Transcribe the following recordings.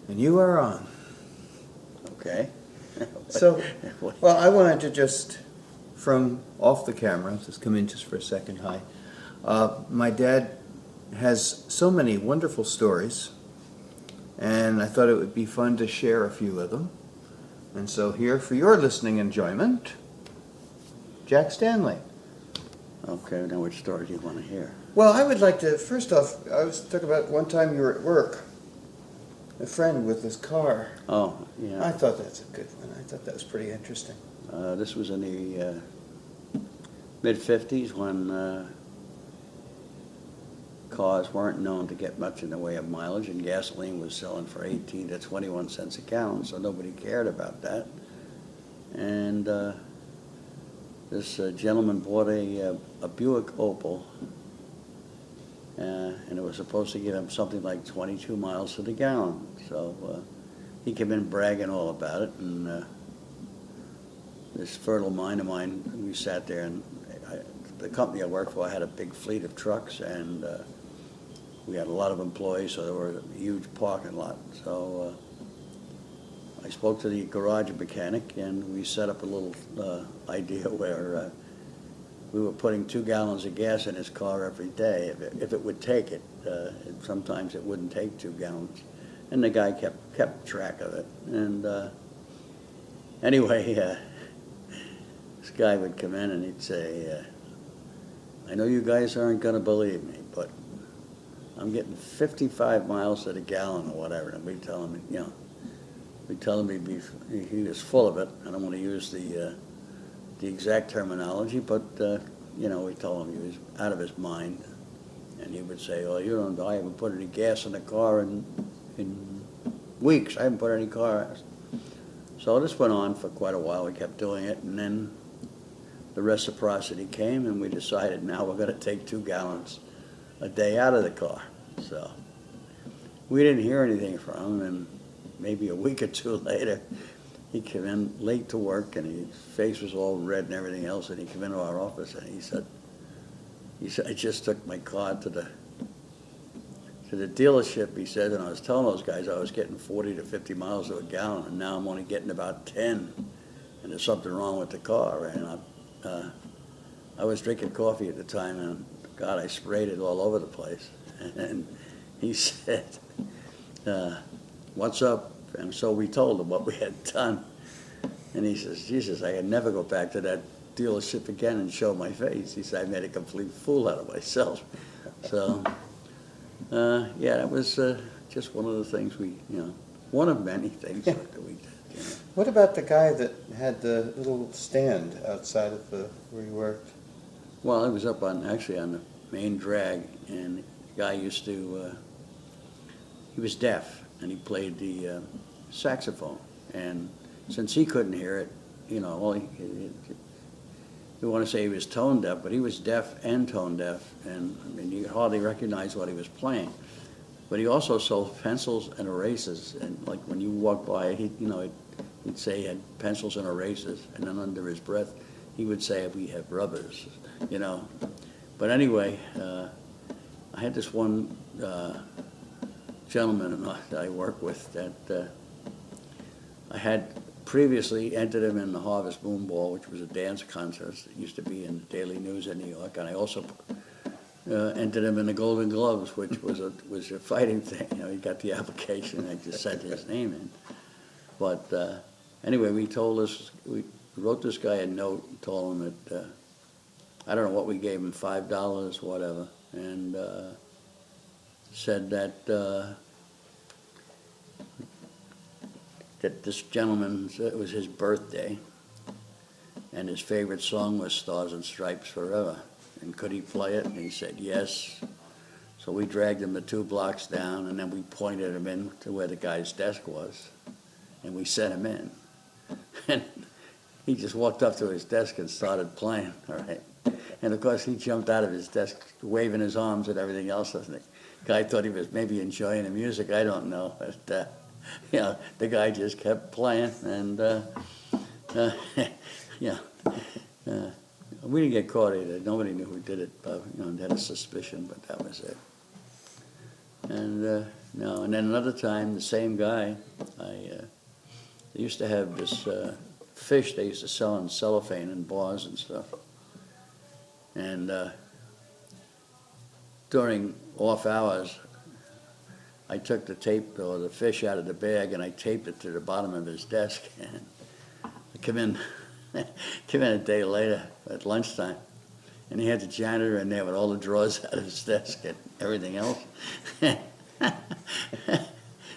And you are on. Okay. So, well, I wanted to just, from off the camera, just come in just for a second. Hi. My dad has so many wonderful stories, and I thought it would be fun to share a few of them. And so here, for your listening enjoyment, Jack Stanley. Okay, now which story do you want to hear? Well, I would like to, first off, I was talking about one time you were at work, a friend with his car. Oh, yeah. I thought that's a good one. I thought that was pretty interesting. This was in the mid-50s when cars weren't known to get much in the way of mileage, and gasoline was selling for 18 to 21 cents a gallon, so nobody cared about that. And this gentleman bought a Buick Opal, and it was supposed to give him something like 22 miles to the gallon. So he came in bragging all about it, and this fertile mind of mine, we sat there, and the company I worked for had a big fleet of trucks, and we had a lot of employees, so there was a huge parking lot. So I spoke to the garage mechanic, and we set up a little idea where we were putting 2 gallons of gas in his car every day, if it would take it. Sometimes it wouldn't take 2 gallons. And the guy kept track of it. And anyway, this guy would come in and he'd say, I know you guys aren't going to believe me, but I'm getting 55 miles to the gallon or whatever. And we tell him, he was full of it. I don't want to use the exact terminology, but we told him he was out of his mind. And he would say, "Oh, I haven't put any gas in the car in weeks. I haven't put any car." So this went on for quite a while. We kept doing it, and then the reciprocity came, and we decided now we're going to take 2 gallons a day out of the car. So we didn't hear anything from him, and maybe a week or two later, he came in late to work, and his face was all red and everything else, and he came into our office, and he said, I just took my car to the dealership, he said, and I was telling those guys I was getting 40 to 50 miles to a gallon, and now I'm only getting about 10, and there's something wrong with the car. And I was drinking coffee at the time, and God, I sprayed it all over the place. And he said, what's up? And so we told him what we had done. And he says, Jesus, I can never go back to that dealership again and show my face. He said, I made a complete fool out of myself. So, that was just one of the things one of many things that we did. What about the guy that had the little stand outside of where you worked? Well, I was up on the main drag, and the guy used to, he was deaf, and he played the saxophone. And since he couldn't hear it, you want to say he was tone deaf, but he was deaf and tone deaf, and you could hardly recognize what he was playing. But he also sold pencils and erasers, and like when you walk by, he'd say he had pencils and erasers, and then under his breath, he would say, we have rubbers, But anyway, I had this one gentleman that I work with that I had previously entered him in the Harvest Moon Ball, which was a dance contest that used to be in the Daily News in New York, and I also entered him in the Golden Gloves, which was a fighting thing. He got the application, and I just sent his name in. But anyway, we wrote this guy a note and told him that I don't know what we gave him, $5, whatever, and said that this gentleman, it was his birthday, and his favorite song was Stars and Stripes Forever. And could he play it? And he said yes. So we dragged him the 2 blocks down, and then we pointed him in to where the guy's desk was, and we sent him in. And he just walked up to his desk and started playing, all right? And of course, he jumped out of his desk, waving his arms and everything else. The guy thought he was maybe enjoying the music, I don't know. But, the guy just kept playing, and we didn't get caught either. Nobody knew who did it, but had a suspicion, but that was it. And No, and then another time, the same guy, they used to have this fish they used to sell in cellophane in bars and stuff. And during off hours, I took the tape or the fish out of the bag and I taped it to the bottom of his desk. And I come in a day later at lunchtime, and he had the janitor in there with all the drawers out of his desk and everything else.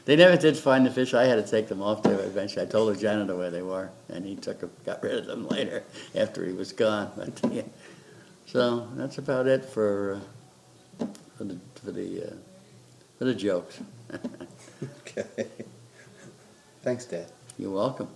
They never did find the fish. I had to take them off there eventually. I told the janitor where they were, and he got rid of them later after he was gone. But, yeah. So that's about it for the jokes. Okay. Thanks, Dad. You're welcome.